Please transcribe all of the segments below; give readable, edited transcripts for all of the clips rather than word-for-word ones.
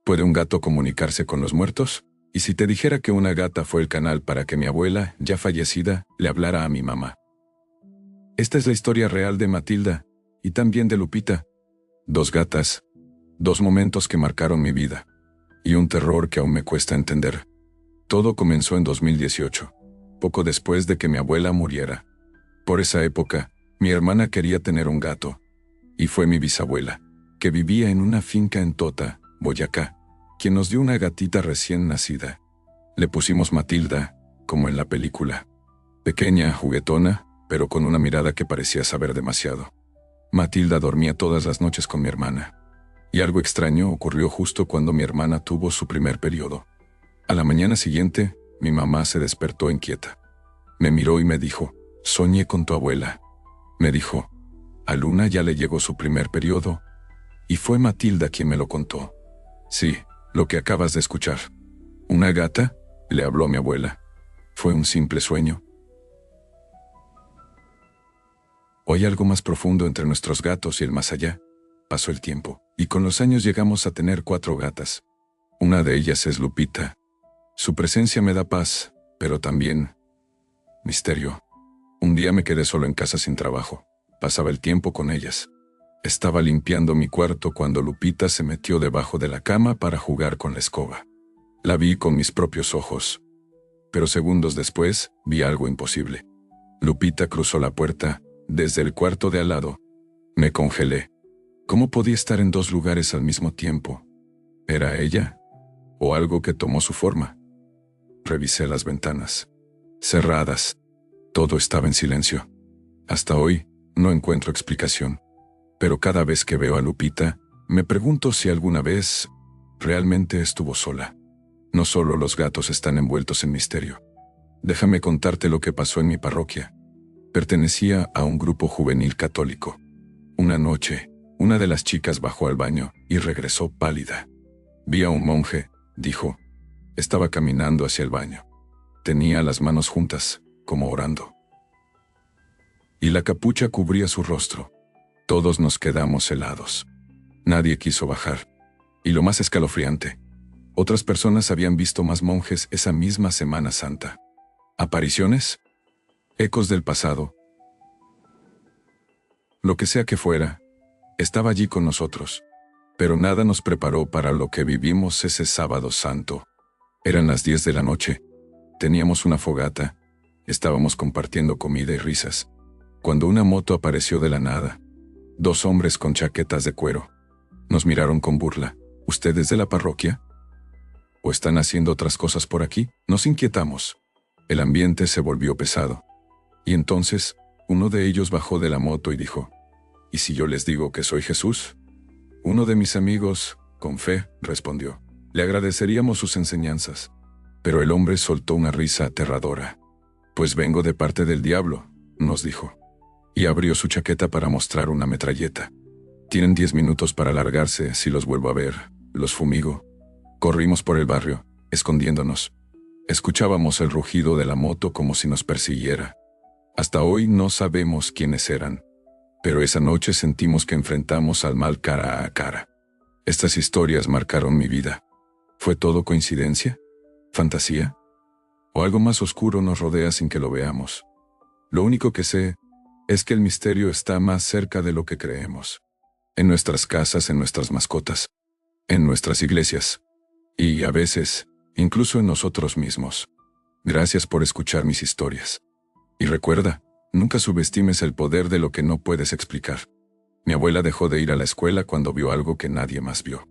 ¿Puede un gato comunicarse con los muertos? ¿Y si te dijera que una gata fue el canal para que mi abuela, ya fallecida, le hablara a mi mamá? Esta es la historia real de Matilda, y también de Lupita. Dos gatas, dos momentos que marcaron mi vida, y un terror que aún me cuesta entender. Todo comenzó en 2018, poco después de que mi abuela muriera. Por esa época, mi hermana quería tener un gato, y fue mi bisabuela, que vivía en una finca en Tota, Boyacá, quien nos dio una gatita recién nacida. Le pusimos Matilda, como en la película. Pequeña, juguetona, pero con una mirada que parecía saber demasiado. Matilda dormía todas las noches con mi hermana. Y algo extraño ocurrió justo cuando mi hermana tuvo su primer periodo. A la mañana siguiente, mi mamá se despertó inquieta. Me miró y me dijo: «Soñé con tu abuela». Me dijo: «A Luna ya le llegó su primer periodo». Y fue Matilda quien me lo contó. Sí, lo que acabas de escuchar. ¿Una gata?, le habló mi abuela. ¿Fue un simple sueño? ¿O hay algo más profundo entre nuestros gatos y el más allá? Pasó el tiempo, y con los años llegamos a tener 4 gatas. Una de ellas es Lupita. Su presencia me da paz, pero también misterio. Un día me quedé solo en casa sin trabajo. Pasaba el tiempo con ellas. Estaba limpiando mi cuarto cuando Lupita se metió debajo de la cama para jugar con la escoba. La vi con mis propios ojos. Pero segundos después, vi algo imposible. Lupita cruzó la puerta, desde el cuarto de al lado. Me congelé. ¿Cómo podía estar en 2 lugares al mismo tiempo? ¿Era ella? ¿O algo que tomó su forma? Revisé las ventanas. Cerradas. Todo estaba en silencio. Hasta hoy, no encuentro explicación. Pero cada vez que veo a Lupita, me pregunto si alguna vez realmente estuvo sola. No solo los gatos están envueltos en misterio. Déjame contarte lo que pasó en mi parroquia. Pertenecía a un grupo juvenil católico. Una noche, una de las chicas bajó al baño y regresó pálida. Vi a un monje, dijo. Estaba caminando hacia el baño. Tenía las manos juntas, como orando. Y la capucha cubría su rostro. Todos nos quedamos helados. Nadie quiso bajar. Y lo más escalofriante, otras personas habían visto más monjes esa misma Semana Santa. ¿Apariciones? ¿Ecos del pasado? Lo que sea que fuera, estaba allí con nosotros. Pero nada nos preparó para lo que vivimos ese sábado santo. Eran las 10 de la noche. Teníamos una fogata. Estábamos compartiendo comida y risas, cuando una moto apareció de la nada. 2 hombres con chaquetas de cuero. Nos miraron con burla. ¿Ustedes de la parroquia? ¿O están haciendo otras cosas por aquí? Nos inquietamos. El ambiente se volvió pesado. Y entonces, uno de ellos bajó de la moto y dijo: ¿y si yo les digo que soy Jesús? Uno de mis amigos, con fe, respondió: le agradeceríamos sus enseñanzas. Pero el hombre soltó una risa aterradora. Pues vengo de parte del diablo, nos dijo. Y abrió su chaqueta para mostrar una metralleta. Tienen 10 minutos para largarse si los vuelvo a ver, los fumigo. Corrimos por el barrio, escondiéndonos. Escuchábamos el rugido de la moto como si nos persiguiera. Hasta hoy no sabemos quiénes eran. Pero esa noche sentimos que enfrentamos al mal cara a cara. Estas historias marcaron mi vida. ¿Fue todo coincidencia? ¿Fantasía? ¿O algo más oscuro nos rodea sin que lo veamos? Lo único que sé es que el misterio está más cerca de lo que creemos. En nuestras casas, en nuestras mascotas, en nuestras iglesias. Y a veces, incluso en nosotros mismos. Gracias por escuchar mis historias. Y recuerda, nunca subestimes el poder de lo que no puedes explicar. Mi abuela dejó de ir a la escuela cuando vio algo que nadie más vio.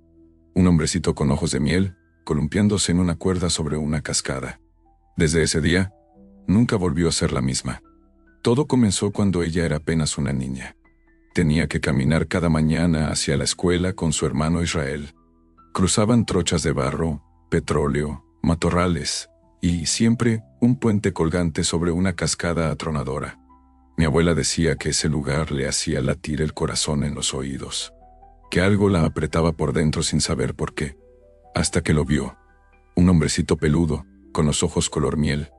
Un hombrecito con ojos de miel, columpiándose en una cuerda sobre una cascada. Desde ese día, nunca volvió a ser la misma. Todo comenzó cuando ella era apenas una niña. Tenía que caminar cada mañana hacia la escuela con su hermano Israel. Cruzaban trochas de barro, petróleo, matorrales, y siempre un puente colgante sobre una cascada atronadora. Mi abuela decía que ese lugar le hacía latir el corazón en los oídos, que algo la apretaba por dentro sin saber por qué, hasta que lo vio. Un hombrecito peludo, con los ojos color miel,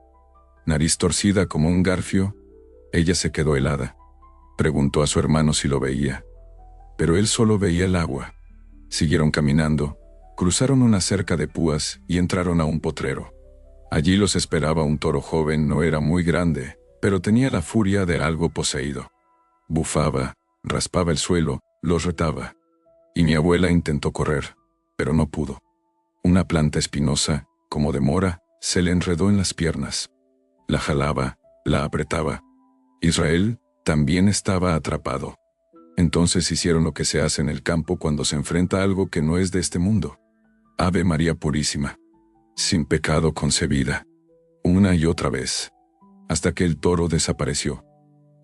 nariz torcida como un garfio. Ella se quedó helada. Preguntó a su hermano si lo veía, pero él solo veía el agua. Siguieron caminando, Cruzaron una cerca de púas y entraron a un potrero. Allí los esperaba un toro joven, no era muy grande, pero tenía la furia de algo poseído. Bufaba, raspaba el suelo, los retaba. Y mi abuela intentó correr, pero no pudo. Una planta espinosa, como de mora, se le enredó en las piernas. La jalaba, la apretaba. Israel también estaba atrapado. Entonces hicieron lo que se hace en el campo cuando se enfrenta a algo que no es de este mundo. Ave María Purísima, sin pecado concebida, una y otra vez, hasta que el toro desapareció,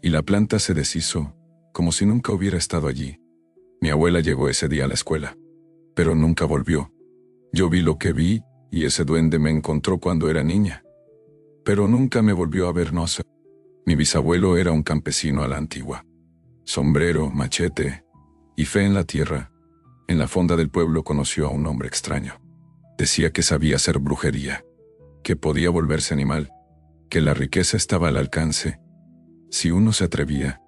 y la planta se deshizo, como si nunca hubiera estado allí. Mi abuela llegó ese día a la escuela, pero nunca volvió. Yo vi lo que vi, y ese duende me encontró cuando era niña, pero nunca me volvió a vernos. Mi bisabuelo era un campesino a la antigua. Sombrero, machete y fe en la tierra. En la fonda del pueblo conoció a un hombre extraño. Decía que sabía hacer brujería, que podía volverse animal, que la riqueza estaba al alcance, si uno se atrevía.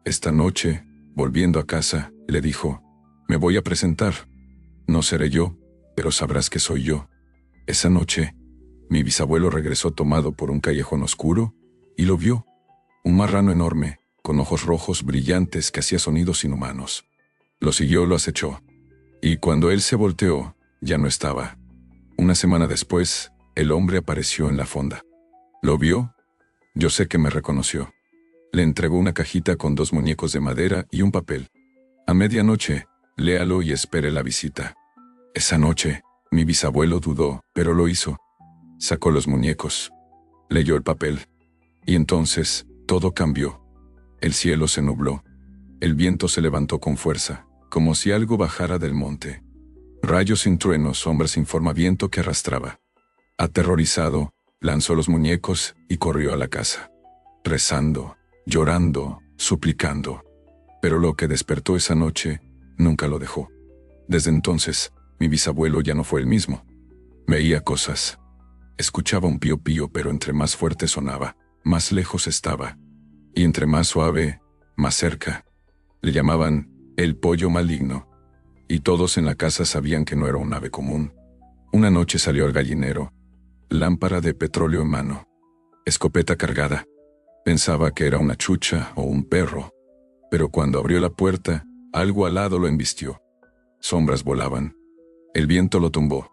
Esta noche, volviendo a casa, le dijo: «Me voy a presentar. No seré yo, pero sabrás que soy yo». Esa noche, mi bisabuelo regresó tomado por un callejón oscuro y lo vio. Un marrano enorme, con ojos rojos brillantes que hacía sonidos inhumanos. Lo siguió, lo acechó. Y cuando él se volteó, ya no estaba. Una semana después, el hombre apareció en la fonda. ¿Lo vio? Yo sé que me reconoció. Le entregó una cajita con 2 muñecos de madera y un papel. A medianoche, léalo y espere la visita. Esa noche, mi bisabuelo dudó, pero lo hizo. Sacó los muñecos. Leyó el papel. Y entonces, todo cambió. El cielo se nubló. El viento se levantó con fuerza, como si algo bajara del monte. Rayos sin truenos, sombras sin forma, viento que arrastraba. Aterrorizado, lanzó los muñecos y corrió a la casa. Rezando, llorando, suplicando. Pero lo que despertó esa noche, nunca lo dejó. Desde entonces, mi bisabuelo ya no fue el mismo. Veía cosas. Escuchaba un pío pío, pero entre más fuerte sonaba, más lejos estaba. Y entre más suave, más cerca. Le llamaban el pollo maligno. Y todos en la casa sabían que no era un ave común. Una noche salió al gallinero. Lámpara de petróleo en mano. Escopeta cargada. Pensaba que era una chucha o un perro. Pero cuando abrió la puerta, algo alado lo embistió. Sombras volaban. El viento lo tumbó.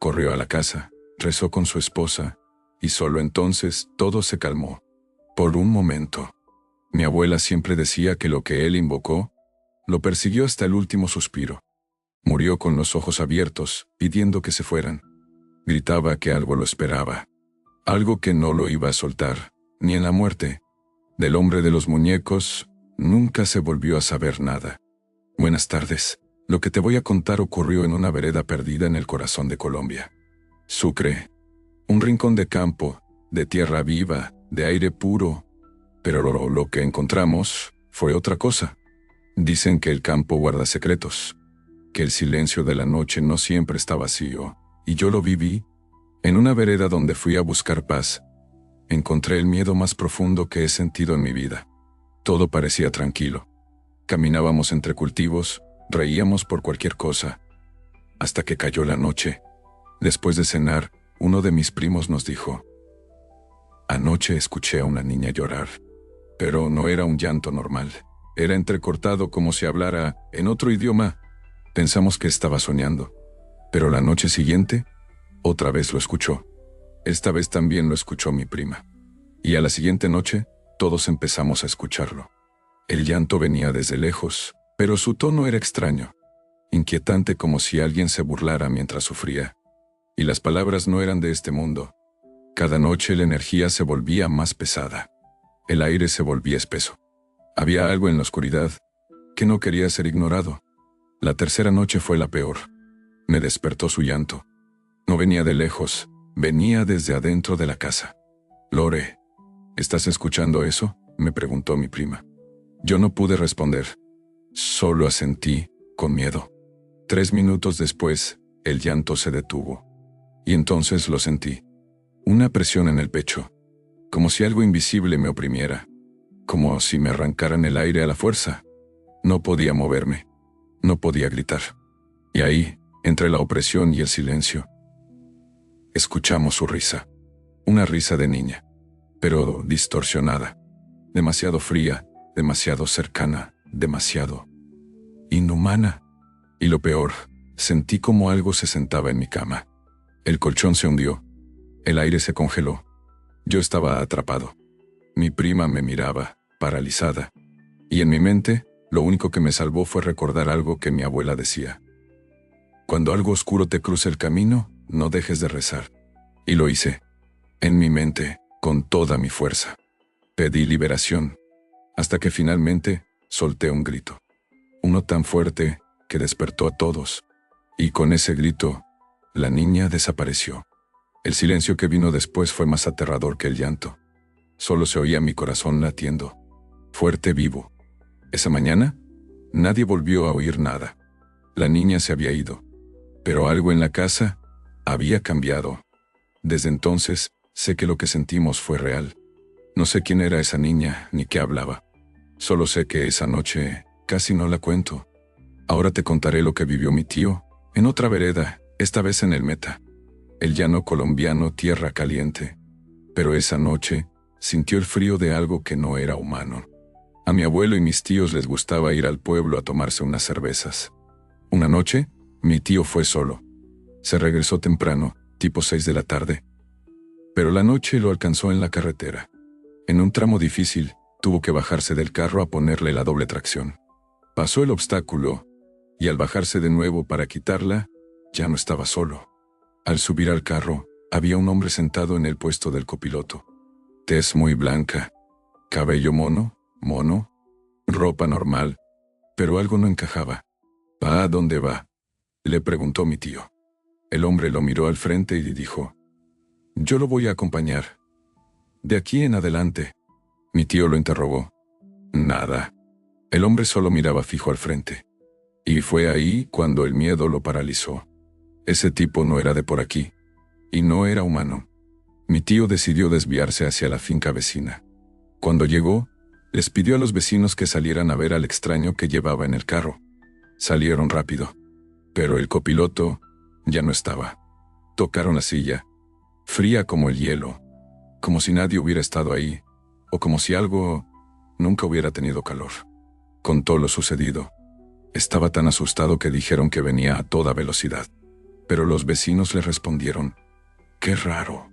Corrió a la casa, rezó con su esposa, y solo entonces todo se calmó. Por un momento. Mi abuela siempre decía que lo que él invocó, lo persiguió hasta el último suspiro. Murió con los ojos abiertos, pidiendo que se fueran. Gritaba que algo lo esperaba. Algo que no lo iba a soltar, ni en la muerte. Del hombre de los muñecos, nunca se volvió a saber nada. Buenas tardes. Lo que te voy a contar ocurrió en una vereda perdida en el corazón de Colombia. Sucre. Un rincón de campo, de tierra viva, de aire puro. Pero lo que encontramos fue otra cosa. Dicen que el campo guarda secretos, que el silencio de la noche no siempre está vacío, y yo lo viví. En una vereda donde fui a buscar paz, encontré el miedo más profundo que he sentido en mi vida. Todo parecía tranquilo. Caminábamos entre cultivos, reíamos por cualquier cosa, hasta que cayó la noche. Después de cenar, uno de mis primos nos dijo: «Anoche escuché a una niña llorar». Pero no era un llanto normal. Era entrecortado, como si hablara en otro idioma. Pensamos que estaba soñando. Pero la noche siguiente, otra vez lo escuchó. Esta vez también lo escuchó mi prima. Y a la siguiente noche, todos empezamos a escucharlo. El llanto venía desde lejos, pero su tono era extraño. Inquietante, como si alguien se burlara mientras sufría. Y las palabras no eran de este mundo. Cada noche la energía se volvía más pesada. El aire se volvía espeso. Había algo en la oscuridad que no quería ser ignorado. La tercera noche fue la peor. Me despertó su llanto. No venía de lejos, venía desde adentro de la casa. «Lore, ¿estás escuchando eso?», me preguntó mi prima. Yo no pude responder. Solo asentí, con miedo. 3 minutos después, el llanto se detuvo. Y entonces lo sentí. Una presión en el pecho. Como si algo invisible me oprimiera. Como si me arrancaran el aire a la fuerza. No podía moverme. No podía gritar. Y ahí, Entre la opresión y el silencio, escuchamos su risa. Una risa de niña, pero distorsionada. Demasiado fría, demasiado cercana, demasiado inhumana. Y lo peor, sentí como algo se sentaba en mi cama. El colchón se hundió. El aire se congeló. Yo estaba atrapado. Mi prima me miraba, paralizada. Y en mi mente, lo único que me salvó fue recordar algo que mi abuela decía. Cuando algo oscuro te cruce el camino, no dejes de rezar. Y lo hice. En mi mente, con toda mi fuerza. Pedí liberación. Hasta que finalmente, solté un grito. Uno tan fuerte, que despertó a todos. Y con ese grito, la niña desapareció. El silencio que vino después fue más aterrador que el llanto. Solo se oía mi corazón latiendo. Fuerte, vivo. Esa mañana, nadie volvió a oír nada. La niña se había ido. Pero algo en la casa había cambiado. Desde entonces, sé que lo que sentimos fue real. No sé quién era esa niña, ni qué hablaba. Solo sé que esa noche casi no la cuento. Ahora te contaré lo que vivió mi tío, en otra vereda, esta vez en el Meta. El llano colombiano, tierra caliente. Pero esa noche, sintió el frío de algo que no era humano. A mi abuelo y mis tíos les gustaba ir al pueblo a tomarse unas cervezas. Una noche, mi tío fue solo. Se regresó temprano, tipo 6 de la tarde. Pero la noche lo alcanzó en la carretera. En un tramo difícil, tuvo que bajarse del carro a ponerle la doble tracción. Pasó el obstáculo, y al bajarse de nuevo para quitarla, ya no estaba solo. Al subir al carro, había un hombre sentado en el puesto del copiloto. Tez muy blanca, cabello mono, ropa normal, pero algo no encajaba. ¿Va a dónde va?, le preguntó mi tío. El hombre lo miró al frente y dijo, «Yo lo voy a acompañar. De aquí en adelante». Mi tío lo interrogó. «Nada». El hombre solo miraba fijo al frente. Y fue ahí cuando el miedo lo paralizó. Ese tipo no era de por aquí. Y no era humano. Mi tío decidió desviarse hacia la finca vecina. Cuando llegó, les pidió a los vecinos que salieran a ver al extraño que llevaba en el carro. Salieron rápido. Pero el copiloto ya no estaba. Tocaron la silla, fría como el hielo, como si nadie hubiera estado ahí, o como si algo nunca hubiera tenido calor. Contó lo sucedido. Estaba tan asustado que dijeron que venía a toda velocidad. Pero los vecinos le respondieron, «Qué raro.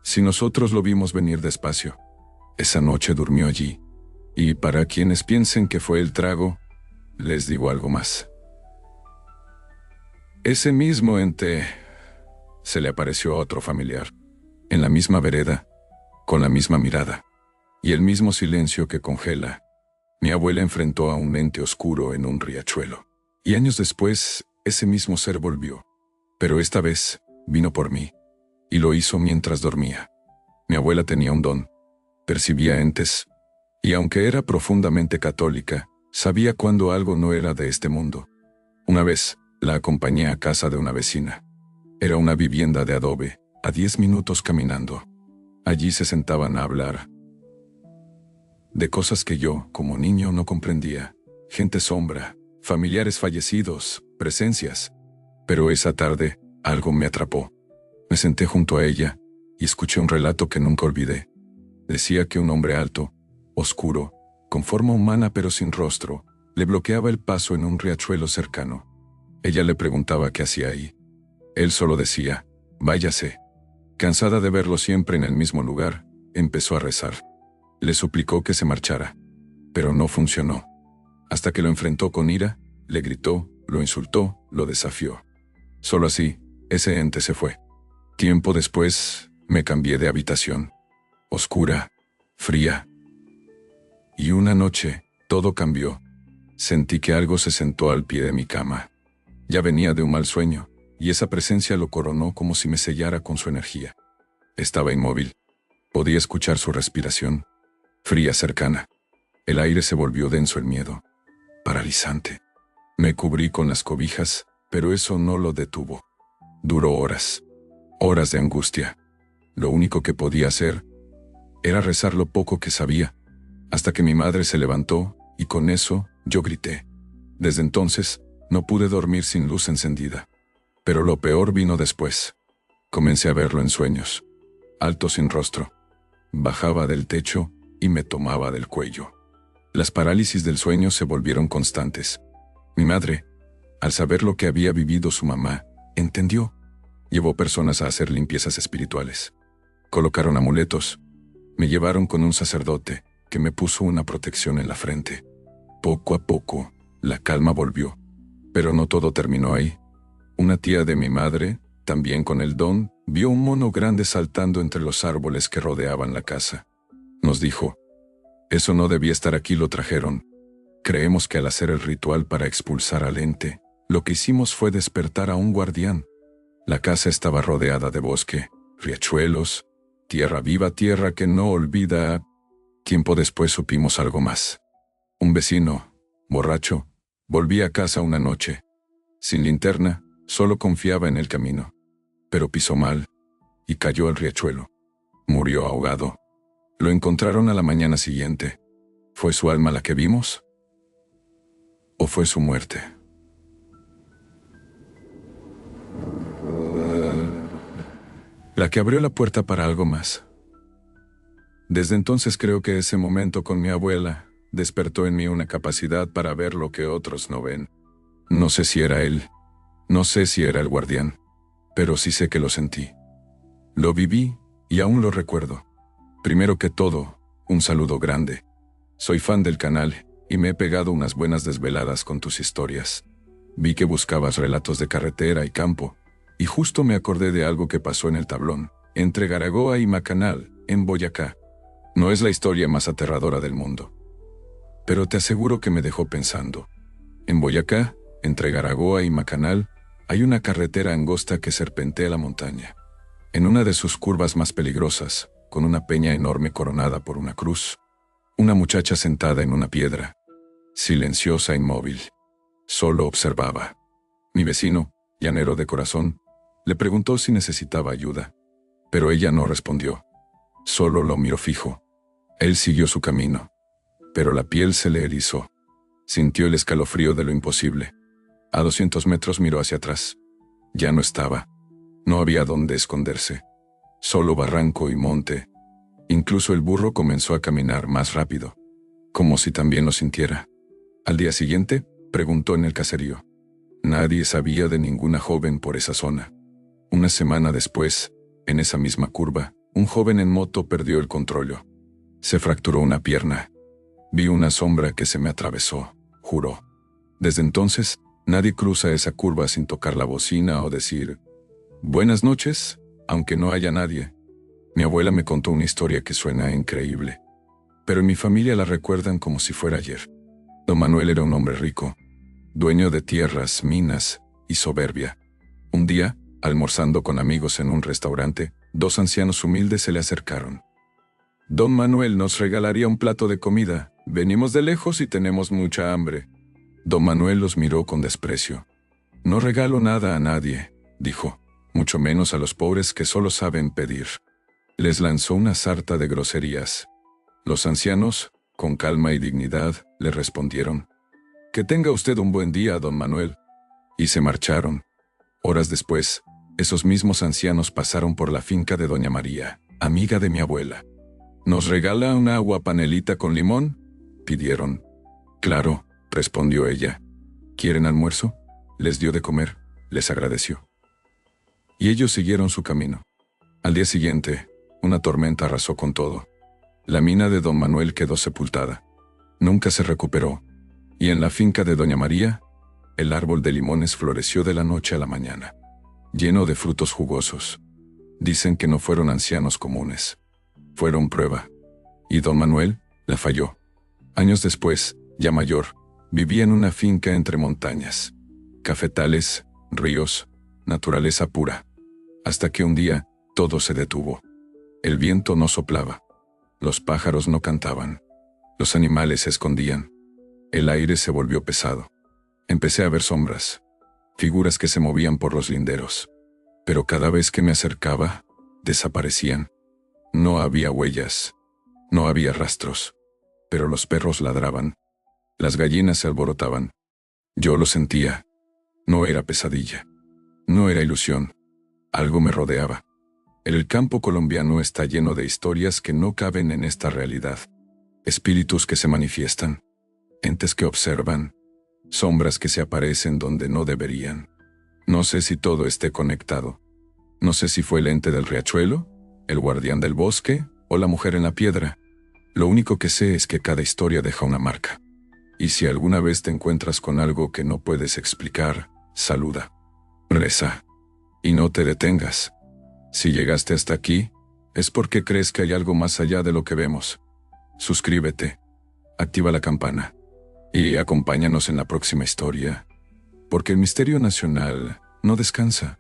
Si nosotros lo vimos venir despacio». Esa noche durmió allí. Y para quienes piensen que fue el trago, les digo algo más. Ese mismo ente se le apareció a otro familiar, en la misma vereda, con la misma mirada, y el mismo silencio que congela. Mi abuela enfrentó a un ente oscuro en un riachuelo. Y años después, ese mismo ser volvió. Pero esta vez, vino por mí. Y lo hizo mientras dormía. Mi abuela tenía un don. Percibía entes. Y aunque era profundamente católica, sabía cuando algo no era de este mundo. Una vez, la acompañé a casa de una vecina. Era una vivienda de adobe, a 10 minutos caminando. Allí se sentaban a hablar de cosas que yo, como niño, no comprendía. Gente sombra, familiares fallecidos, presencias. Pero esa tarde, algo me atrapó. Me senté junto a ella y escuché un relato que nunca olvidé. Decía que un hombre alto, oscuro, con forma humana pero sin rostro, le bloqueaba el paso en un riachuelo cercano. Ella le preguntaba qué hacía ahí. Él solo decía, «Váyase». Cansada de verlo siempre en el mismo lugar, empezó a rezar. Le suplicó que se marchara, pero no funcionó. Hasta que lo enfrentó con ira, le gritó, lo insultó, lo desafió. Solo así, ese ente se fue. Tiempo después, me cambié de habitación. Oscura, fría. Y una noche, todo cambió. Sentí que algo se sentó al pie de mi cama. Ya venía de un mal sueño, y esa presencia lo coronó como si me sellara con su energía. Estaba inmóvil. Podía escuchar su respiración, fría, cercana. El aire se volvió denso, el miedo, paralizante. Me cubrí con las cobijas, pero eso no lo detuvo. Duró horas. Horas de angustia. Lo único que podía hacer era rezar lo poco que sabía, hasta que mi madre se levantó, y con eso yo grité. Desde entonces, no pude dormir sin luz encendida. Pero lo peor vino después. Comencé a verlo en sueños. Alto sin rostro. Bajaba del techo y me tomaba del cuello. Las parálisis del sueño se volvieron constantes. Mi madre, al saber lo que había vivido su mamá, entendió. Llevó personas a hacer limpiezas espirituales. Colocaron amuletos. Me llevaron con un sacerdote que me puso una protección en la frente. Poco a poco, la calma volvió. Pero no todo terminó ahí. Una tía de mi madre, también con el don, vio un mono grande saltando entre los árboles que rodeaban la casa. Nos dijo: «Eso no debía estar aquí, lo trajeron». Creemos que al hacer el ritual para expulsar al ente, lo que hicimos fue despertar a un guardián. La casa estaba rodeada de bosque, riachuelos, tierra viva, tierra que no olvida. Tiempo después supimos algo más. Un vecino, borracho, volvía a casa una noche. Sin linterna, solo confiaba en el camino. Pero pisó mal y cayó al riachuelo. Murió ahogado. Lo encontraron a la mañana siguiente. ¿Fue su alma la que vimos? ¿O fue su muerte? La que abrió la puerta para algo más. Desde entonces creo que ese momento con mi abuela despertó en mí una capacidad para ver lo que otros no ven. No sé si era él, no sé si era el guardián, pero sí sé que lo sentí. Lo viví y aún lo recuerdo. Primero que todo, un saludo grande. Soy fan del canal y me he pegado unas buenas desveladas con tus historias. Vi que buscabas relatos de carretera y campo, y justo me acordé de algo que pasó en el tablón, entre Garagoa y Macanal, en Boyacá. No es la historia más aterradora del mundo, pero te aseguro que me dejó pensando. En Boyacá, entre Garagoa y Macanal, hay una carretera angosta que serpentea la montaña. En una de sus curvas más peligrosas, con una peña enorme coronada por una cruz, una muchacha sentada en una piedra, silenciosa e inmóvil, solo observaba. Mi vecino, llanero de corazón, le preguntó si necesitaba ayuda, pero ella no respondió. Solo lo miró fijo. Él siguió su camino, pero la piel se le erizó. Sintió el escalofrío de lo imposible. A 200 metros miró hacia atrás. Ya no estaba. No había dónde esconderse. Solo barranco y monte. Incluso el burro comenzó a caminar más rápido, como si también lo sintiera. Al día siguiente, preguntó en el caserío. Nadie sabía de ninguna joven por esa zona. Una semana después, en esa misma curva, un joven en moto perdió el control. Se fracturó una pierna. Vi una sombra que se me atravesó, juró. Desde entonces, nadie cruza esa curva sin tocar la bocina o decir «Buenas noches», aunque no haya nadie. Mi abuela me contó una historia que suena increíble, pero en mi familia la recuerdan como si fuera ayer. Don Manuel era un hombre rico, dueño de tierras, minas y soberbia. Un día, almorzando con amigos en un restaurante, dos ancianos humildes se le acercaron. «Don Manuel, ¿nos regalaría un plato de comida? Venimos de lejos y tenemos mucha hambre». Don Manuel los miró con desprecio. «No regalo nada a nadie», dijo, «mucho menos a los pobres que solo saben pedir». Les lanzó una sarta de groserías. Los ancianos, con calma y dignidad, le respondieron: «Que tenga usted un buen día, don Manuel». Y se marcharon. Horas después, esos mismos ancianos pasaron por la finca de doña María, amiga de mi abuela. «¿Nos regala un agua panelita con limón?», pidieron. «Claro», respondió ella. «¿Quieren almuerzo?». Les dio de comer, les agradeció. Y ellos siguieron su camino. Al día siguiente, una tormenta arrasó con todo. La mina de don Manuel quedó sepultada. Nunca se recuperó. Y en la finca de doña María, el árbol de limones floreció de la noche a la mañana, lleno de frutos jugosos. Dicen que no fueron ancianos comunes. Fueron prueba. Y don Manuel la falló. Años después, ya mayor, vivía en una finca entre montañas, cafetales, ríos, naturaleza pura. Hasta que un día, todo se detuvo. El viento no soplaba. Los pájaros no cantaban. Los animales se escondían. El aire se volvió pesado. Empecé a ver sombras, figuras que se movían por los linderos. Pero cada vez que me acercaba, desaparecían. No había huellas. No había rastros. Pero los perros ladraban. Las gallinas se alborotaban. Yo lo sentía. No era pesadilla. No era ilusión. Algo me rodeaba. El campo colombiano está lleno de historias que no caben en esta realidad. Espíritus que se manifiestan. Entes que observan. Sombras que se aparecen donde no deberían. No sé si todo esté conectado. No sé si fue el ente del riachuelo, el guardián del bosque o la mujer en la piedra. Lo único que sé es que cada historia deja una marca. Y si alguna vez te encuentras con algo que no puedes explicar, saluda. Reza. Y no te detengas. Si llegaste hasta aquí, es porque crees que hay algo más allá de lo que vemos. Suscríbete. Activa la campana. Y acompáñanos en la próxima historia. Porque el misterio nacional no descansa.